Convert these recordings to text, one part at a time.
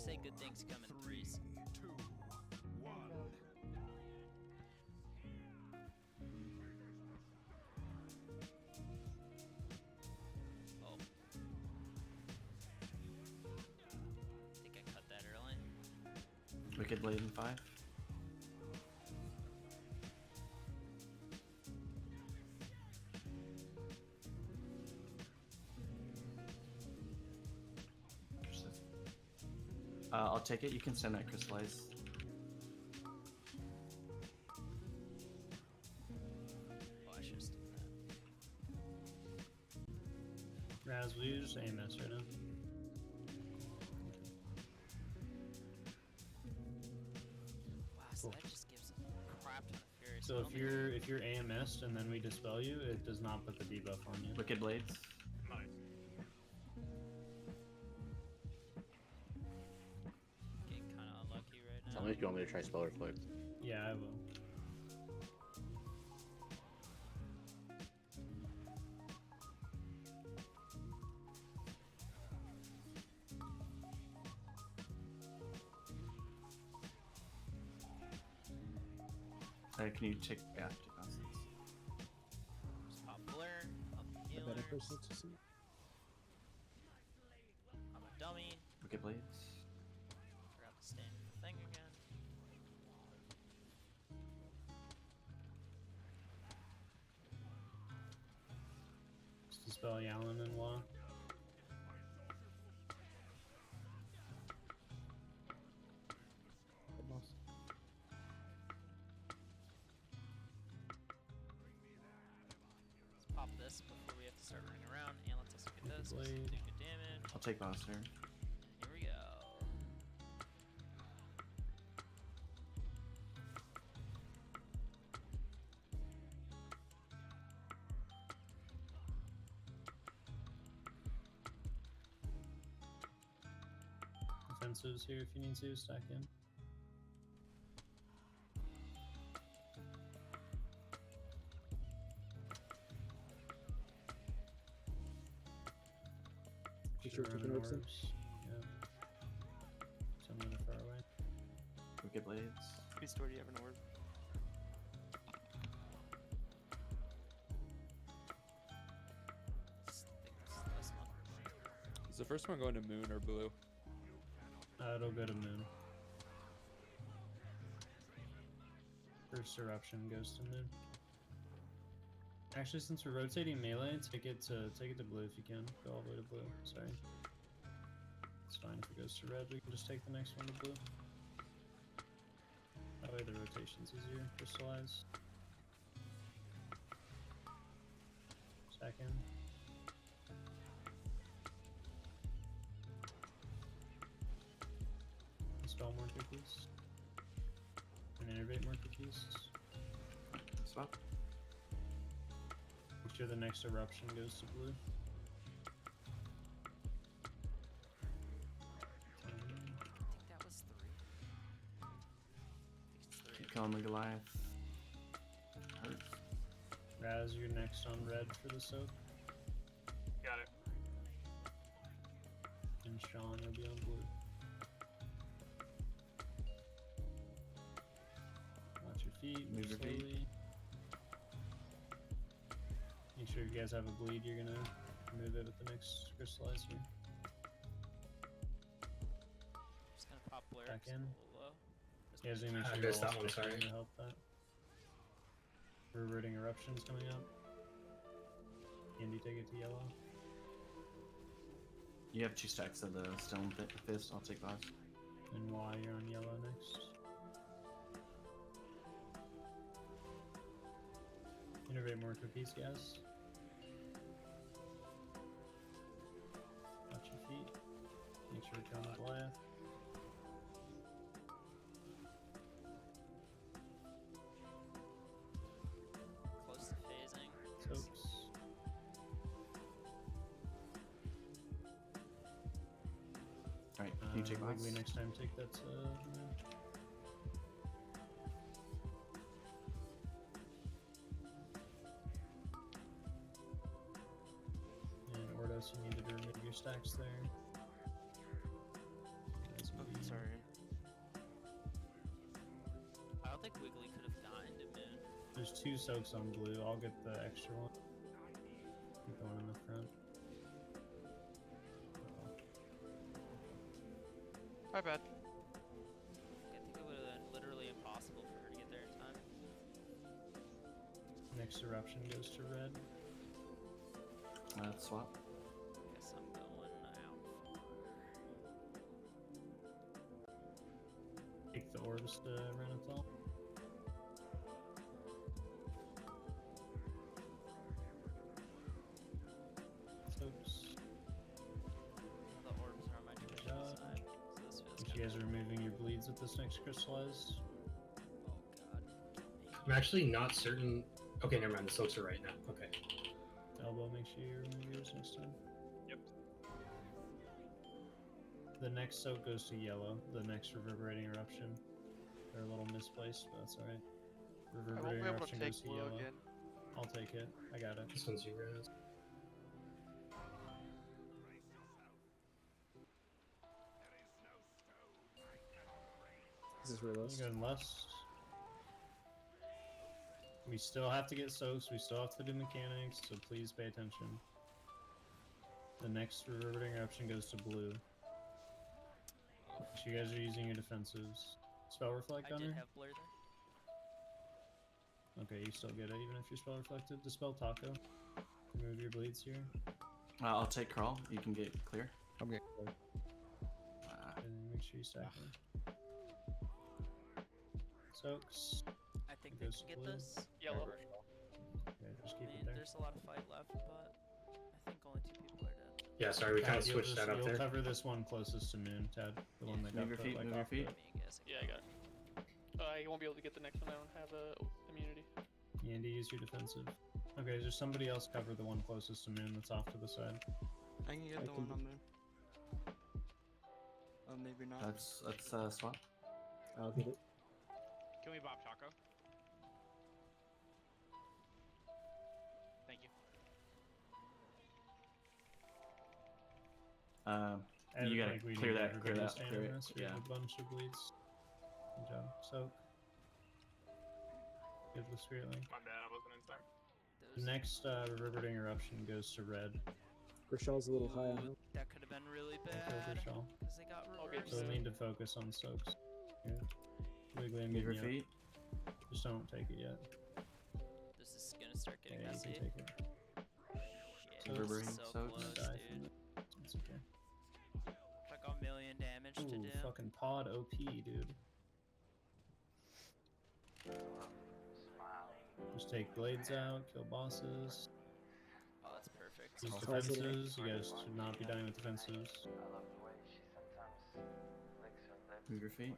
say good things come in threes. 2, 1. Oh. I think I cut that early. Wicked Blade in 5. I'll take it. You can send that crystallize. Oh, I should have done that. Raz, will you just AMS right now? Wow, so that just gives a crap ton of fury. So if you're AMS'd and then we dispel you, it does not put the debuff on you. Wicked Blades. Nice. Getting kind of unlucky right now. Tell me if you want me to try Spell Reflect. Yeah, I will. Can you take nonsense? Just pop blur, up the A healers. better person to see. I'm a dummy. Wicked Blades. Forgot to stand the thing again. Just dispel Yalin and Wa. Good boss. Let's pop this before we have to start running around. And let's also get this. 'cause Blade. it'll do good damage. I'll take monster. Here we go. Defensives here if you need to, stack in. Make sure to keep an orbs in. Orbs. Yeah. Something far away. Wicked Blades. Beast, where do you have an orb? I think this one. Is the first one going to moon or blue? It'll go to moon. First eruption goes to moon. Actually, since we're rotating melee, take it to blue if you can. Go all the way to blue. Sorry. It's fine if it goes to red. We can just take the next one to blue. That way the rotation's easier. Crystallize. Second. Install more cookies. And innervate more cookies. Swap. Make sure the next eruption goes to blue. I think that was 3. I think it's 3. Keep killing the Goliath. Hurts. Raz, you're next on red for the soak. Got it. And Sean will be on blue. Watch your feet, move Move your feet. slowly. Make sure you guys have a bleed, you're gonna move it with the next crystallizer. Just gonna pop blur. Back 'cause it's in. a little low. You guys need to make sure I you missed all that one, stick in sorry. to help that. Reverting eruptions coming up. Andy, take it to yellow. You have 2 stacks of the stone fist. I'll take those. And Y, you're on yellow next. Innervate more cookies, guys. Watch your feet. Make sure to turn the Goliath. Close to phasing. Soaps. Alright, can you take Maybe box? next time take that to and Ordos, you needed to remove your stacks there. That's maybe There's 2 soaks on blue. I'll get the extra one. Keep going in the front. My bad. I think it would have been literally impossible for her to get there in time. Next eruption goes to red. Swap. Guess I'm going out. Take the orbs to Renathal. Soaks. The orbs are on my traditional job. side, so this feels You guys are removing your bleeds with this next crystallize. Oh god. I'm actually not certain. Okay, never mind. The soaks are right now. Okay. Elbow, make sure you remove yours next time. Yep. The next soak goes to yellow. The next reverberating eruption. They're a little misplaced, but that's alright. I won't Reverberating be able to eruption take goes to blue yellow. again. I'll take it. I got it. This one's you guys. This is real You go less. We still have to get soaks. We still have to do mechanics, so please pay attention. The next reverberating eruption goes to blue. So you guys are using your defensives. Spell reflect I on did her? have blur there. Okay, you still get it even if you're spell reflected. Dispel taco. Remove your bleeds here. I'll take crawl. You can get clear. I'm getting close. And make sure you stack them. Soaks. I think It they goes can get blue. this. Yellow. Okay, just keep I it mean, there. there's a lot of fight left, but I think only 2 people are dead. Yeah, sorry, we kind of Tad, switched that up you'll there. cover this one closest to Moon, Tad. The one that got Move your put, feet, like, move your off feet. the- Me and guessing. Yeah, I got it. I won't be able to get the next one. I don't have immunity. Andy, use your defensive. Okay, there's somebody else cover the one closest to Moon that's off to the side. I can get I the can one on moon. Oh, maybe not. Let's swap. I'll get it. Can we Bob Taco? Thank you. I You don't gotta think we clear need that, everybody clear to that, stand clear in it, this. We have yeah. a bunch of bleeds. Good job. Soak. Give the spirit link. My bad, I wasn't in time. The Those, next reverberating eruption goes to red. Grishaw's a little high on him. that could have been really Kill bad Grishal. because they got I'll get reversed. So we'll need to focus on soaks. Yeah. Wiggly and Move your getting you up. feet. Just don't take it yet. This is gonna start Yeah, getting you messy. can take it. Shit, Reverberating this is so soaks. close, Die from dude. it. It's okay. Like a million damage to Ooh, do. fucking pod OP, dude. Just take blades out, kill bosses. Oh, that's perfect. Use How's it? defenses. You guys should not be dying with defenses. Move your feet.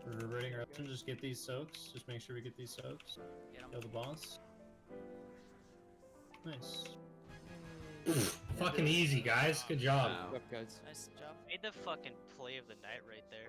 Reverberating eruption, just get these soaks. Just make sure we get these soaks. Get 'em. Kill the boss. Nice. Fucking easy, guys. Good job. What's up, guys? Nice job. Made the fucking play of the night right there.